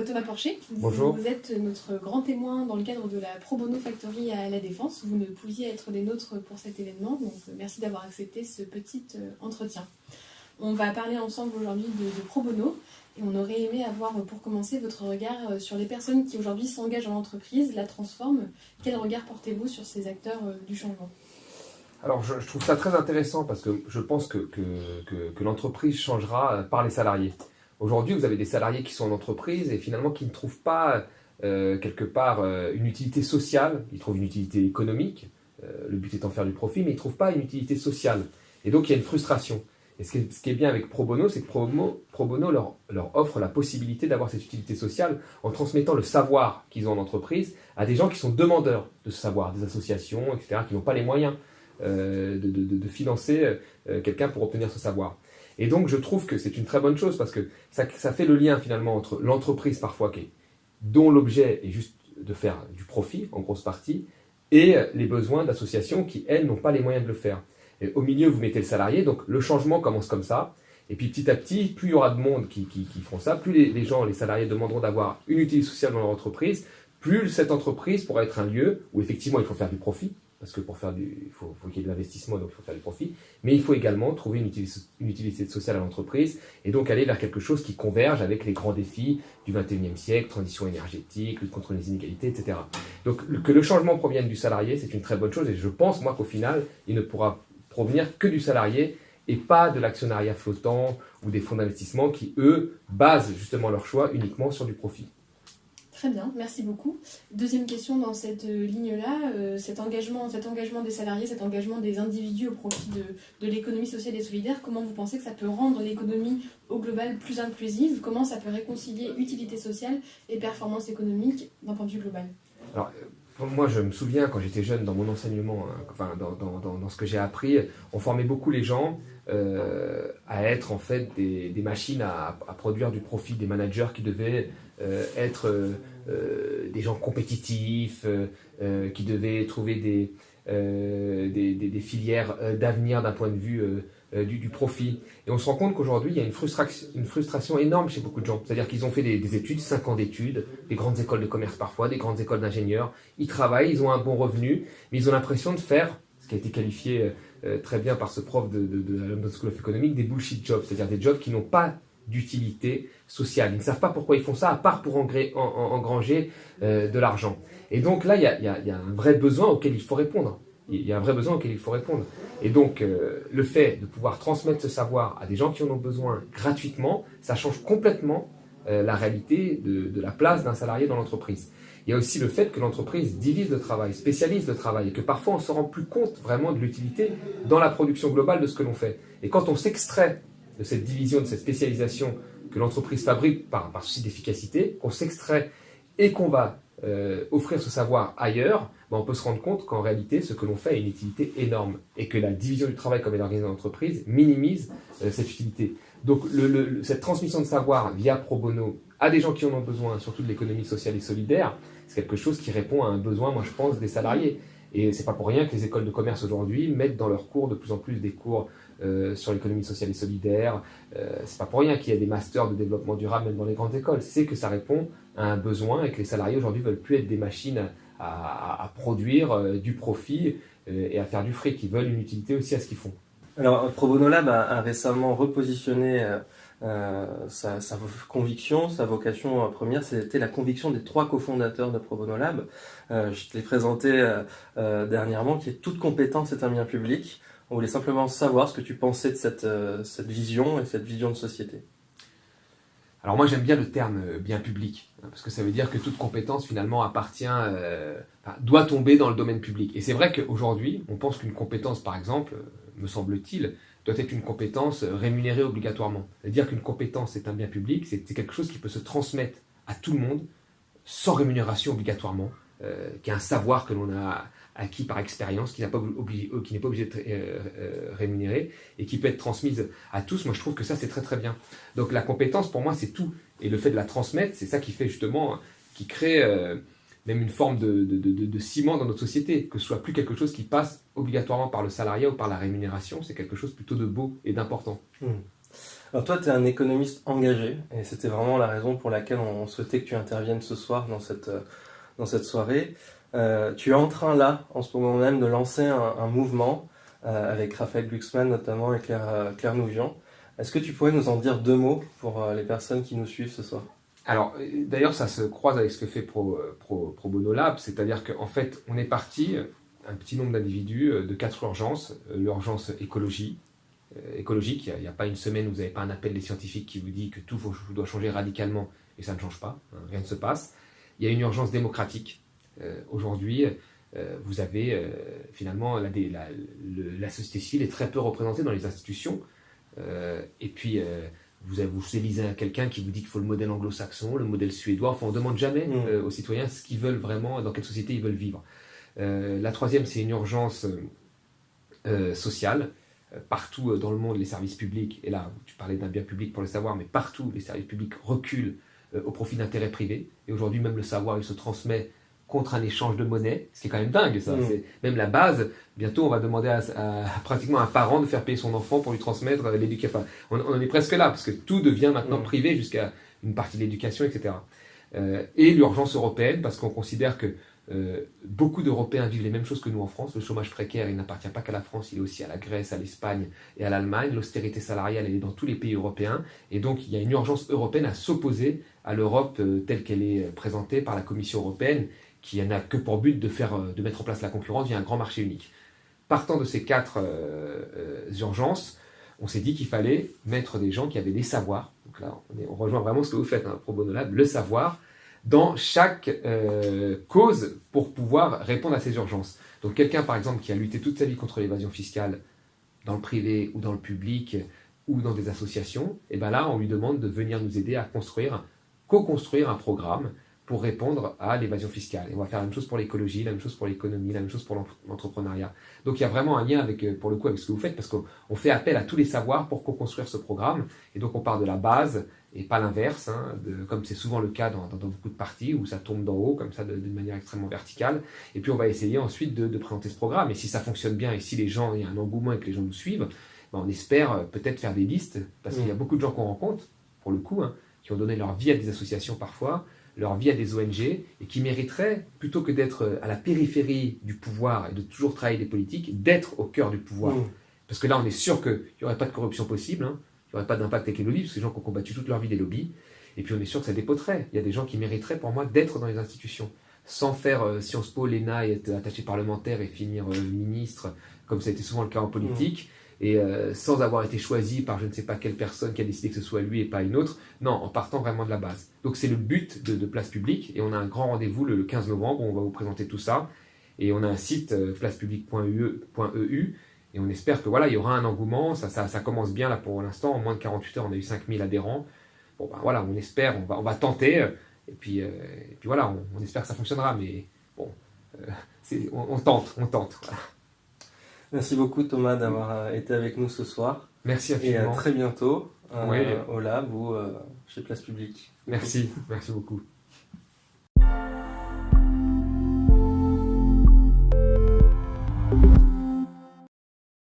Thomas Porcher. Bonjour. Vous êtes notre grand témoin dans le cadre de la Pro Bono Factory à La Défense. Vous ne pouviez être des nôtres pour cet événement, donc merci d'avoir accepté ce petit entretien. On va parler ensemble aujourd'hui de Pro Bono et on aurait aimé avoir pour commencer votre regard sur les personnes qui aujourd'hui s'engagent dans l'entreprise, la transforment. Quel regard portez-vous sur ces acteurs du changement ? Alors je trouve ça très intéressant parce que je pense que l'entreprise changera par les salariés. Aujourd'hui, vous avez des salariés qui sont en entreprise et finalement qui ne trouvent pas quelque part une utilité sociale. Ils trouvent une utilité économique, le but étant de faire du profit, mais ils ne trouvent pas une utilité sociale. Et donc il y a une frustration. Et ce qui est bien avec Pro Bono, c'est que Pro Bono leur offre la possibilité d'avoir cette utilité sociale en transmettant le savoir qu'ils ont en entreprise à des gens qui sont demandeurs de ce savoir, des associations, etc., qui n'ont pas les moyens de financer quelqu'un pour obtenir ce savoir. Et donc, je trouve que c'est une très bonne chose parce que ça fait le lien finalement entre l'entreprise parfois dont l'objet est juste de faire du profit, en grosse partie, et les besoins d'associations qui, elles, n'ont pas les moyens de le faire. Et au milieu, vous mettez le salarié, donc le changement commence comme ça. Et puis petit à petit, plus il y aura de monde qui feront ça, plus les salariés demanderont d'avoir une utilité sociale dans leur entreprise, plus cette entreprise pourra être un lieu où effectivement il faut faire du profit. Parce que pour faire il faut qu'il y ait de l'investissement, donc il faut faire du profit. Mais il faut également trouver une utilité sociale à l'entreprise et donc aller vers quelque chose qui converge avec les grands défis du XXIe siècle, transition énergétique, lutte contre les inégalités, etc. Donc que le changement provienne du salarié, c'est une très bonne chose et je pense, moi, qu'au final, il ne pourra provenir que du salarié et pas de l'actionnariat flottant ou des fonds d'investissement qui, eux, basent justement leur choix uniquement sur du profit. Très bien, merci beaucoup. Deuxième question dans cette ligne-là, cet engagement des salariés, cet engagement des individus au profit de l'économie sociale et solidaire, comment vous pensez que ça peut rendre l'économie au global plus inclusive ? Comment ça peut réconcilier utilité sociale et performance économique d'un point de vue global ? Alors, moi, je me souviens, quand j'étais jeune, dans mon enseignement, dans ce que j'ai appris, on formait beaucoup les gens à être en fait des machines à produire du profit, des managers qui devaient être des gens compétitifs, qui devaient trouver des filières d'avenir d'un point de vue du profit. Et on se rend compte qu'aujourd'hui, il y a une frustration énorme chez beaucoup de gens. C'est-à-dire qu'ils ont fait des études, 5 ans d'études, des grandes écoles de commerce parfois, des grandes écoles d'ingénieurs. Ils travaillent, ils ont un bon revenu, mais ils ont l'impression de faire, ce qui a été qualifié très bien par ce prof de la London School of Economics, des bullshit jobs, c'est-à-dire des jobs qui n'ont pas d'utilité sociale. Ils ne savent pas pourquoi ils font ça, à part pour engranger de l'argent. Et donc là, il y a un vrai besoin auquel il faut répondre. Et donc, le fait de pouvoir transmettre ce savoir à des gens qui en ont besoin gratuitement, ça change complètement la réalité de la place d'un salarié dans l'entreprise. Il y a aussi le fait que l'entreprise divise le travail, spécialise le travail, et que parfois on ne se rend plus compte vraiment de l'utilité dans la production globale de ce que l'on fait. Et quand on s'extrait de cette division, de cette spécialisation que l'entreprise fabrique par souci d'efficacité, qu'on s'extrait et qu'on va offrir ce savoir ailleurs, on peut se rendre compte qu'en réalité, ce que l'on fait a une utilité énorme et que la division du travail comme elle est organisée dans l'entreprise minimise cette utilité. Donc cette transmission de savoir via Pro Bono à des gens qui en ont besoin, surtout de l'économie sociale et solidaire, c'est quelque chose qui répond à un besoin, moi je pense, des salariés. Et c'est pas pour rien que les écoles de commerce aujourd'hui mettent dans leurs cours de plus en plus des cours sur l'économie sociale et solidaire. C'est pas pour rien qu'il y a des masters de développement durable même dans les grandes écoles. C'est que ça répond à un besoin et que les salariés aujourd'hui veulent plus être des machines à produire du profit et à faire du fric. Ils veulent une utilité aussi à ce qu'ils font. Alors, Pro Bono Lab a récemment repositionné sa conviction, sa vocation première, c'était la conviction des 3 cofondateurs de Pro Bono Lab. Je te l'ai présenté dernièrement, qui est toute compétence est un bien public. On voulait simplement savoir ce que tu pensais de cette vision et cette vision de société. Alors moi j'aime bien le terme bien public, parce que ça veut dire que toute compétence finalement doit tomber dans le domaine public. Et c'est vrai qu'aujourd'hui, on pense qu'une compétence, par exemple, me semble-t-il, doit être une compétence rémunérée obligatoirement. C'est-à-dire qu'une compétence est un bien public, c'est quelque chose qui peut se transmettre à tout le monde, sans rémunération obligatoirement, qui est un savoir que l'on a acquis par expérience, qui n'est pas obligé d'être rémunéré et qui peut être transmise à tous. Moi, je trouve que ça, c'est très très bien. Donc la compétence, pour moi, c'est tout. Et le fait de la transmettre, c'est ça qui fait justement, qui crée même une forme de ciment dans notre société, que ce soit plus quelque chose qui passe obligatoirement par le salariat ou par la rémunération, c'est quelque chose plutôt de beau et d'important. Alors toi, tu es un économiste engagé, et c'était vraiment la raison pour laquelle on souhaitait que tu interviennes ce soir dans cette soirée. Tu es en train là, en ce moment même, de lancer un mouvement avec Raphaël Glucksmann notamment et Claire Nouvian. Est-ce que tu pourrais nous en dire 2 mots pour les personnes qui nous suivent ce soir? Alors, d'ailleurs, ça se croise avec ce que fait Pro Bono Lab, c'est-à-dire qu'en fait, on est parti, un petit nombre d'individus, de 4 urgences. L'urgence écologique, il n'y a pas une semaine où vous n'avez pas un appel des scientifiques qui vous dit que tout doit changer radicalement, et ça ne change pas, hein, rien ne se passe. Il y a une urgence démocratique. Aujourd'hui, vous avez finalement la société civile est très peu représentée dans les institutions. Et puis, vous élisez quelqu'un qui vous dit qu'il faut le modèle anglo-saxon, le modèle suédois. Enfin, on ne demande jamais aux citoyens ce qu'ils veulent vraiment, dans quelle société ils veulent vivre. La troisième, c'est une urgence sociale. Partout dans le monde, les services publics, et là, tu parlais d'un bien public pour le savoir, mais partout, les services publics reculent au profit d'intérêts privés. Et aujourd'hui, même le savoir, il se transmet contre un échange de monnaie, ce qui est quand même dingue, ça. C'est même la base. Bientôt, on va demander à pratiquement un parent de faire payer son enfant pour lui transmettre l'éducation. Enfin, on en est presque là, parce que tout devient maintenant privé jusqu'à une partie de l'éducation, etc. Et l'urgence européenne, parce qu'on considère que beaucoup d'Européens vivent les mêmes choses que nous en France. Le chômage précaire, il n'appartient pas qu'à la France, il est aussi à la Grèce, à l'Espagne et à l'Allemagne. L'austérité salariale, elle est dans tous les pays européens. Et donc, il y a une urgence européenne à s'opposer à l'Europe telle qu'elle est présentée par la Commission européenne, qui n'a que pour but de mettre en place la concurrence via un grand marché unique. Partant de ces 4 urgences, on s'est dit qu'il fallait mettre des gens qui avaient des savoirs. Donc là, on rejoint vraiment ce que vous faites, hein, Pro Bono Lab, le savoir, dans chaque cause pour pouvoir répondre à ces urgences. Donc quelqu'un, par exemple, qui a lutté toute sa vie contre l'évasion fiscale dans le privé ou dans le public ou dans des associations, et bien là, on lui demande de venir nous aider à co-construire un programme pour répondre à l'évasion fiscale. Et on va faire la même chose pour l'écologie, la même chose pour l'économie, la même chose pour l'entrepreneuriat. Donc il y a vraiment un lien pour le coup avec ce que vous faites, parce qu'on fait appel à tous les savoirs pour co-construire ce programme. Et donc on part de la base, et pas l'inverse, hein, comme c'est souvent le cas dans beaucoup de partis, où ça tombe d'en haut, comme ça, d'une manière extrêmement verticale. Et puis on va essayer ensuite de présenter ce programme. Et si ça fonctionne bien, et si il y a un engouement et que les gens nous suivent, ben on espère peut-être faire des listes, parce qu'il y a beaucoup de gens qu'on rencontre, pour le coup, hein, qui ont donné leur vie à des associations parfois, leur vie à des ONG, et qui mériteraient, plutôt que d'être à la périphérie du pouvoir et de toujours travailler des politiques, d'être au cœur du pouvoir. Parce que là, on est sûr qu'il n'y aurait pas de corruption possible, hein, il n'y aurait pas d'impact avec les lobbies, parce que les gens qui ont combattu toute leur vie des lobbies, et puis on est sûr que ça dépoterait. Il y a des gens qui mériteraient, pour moi, d'être dans les institutions, sans faire Sciences Po, l'ENA, et être attaché parlementaire et finir ministre, comme ça a été souvent le cas en politique, et sans avoir été choisi par je ne sais pas quelle personne qui a décidé que ce soit lui et pas une autre. Non, en partant vraiment de la base. Donc c'est le but de Place Publique, et on a un grand rendez-vous le 15 novembre où on va vous présenter tout ça, et on a un site placepublique.eu, et on espère que voilà, il y aura un engouement. Ça commence bien là pour l'instant. En moins de 48 heures, on a eu 5000 adhérents. Bon ben voilà, on espère, on va tenter, et puis voilà, on espère que ça fonctionnera, mais bon, on tente. Voilà. Merci beaucoup Thomas d'avoir été avec nous ce soir. Merci infiniment. Et à très bientôt au Lab ou chez Place Publique. Merci beaucoup.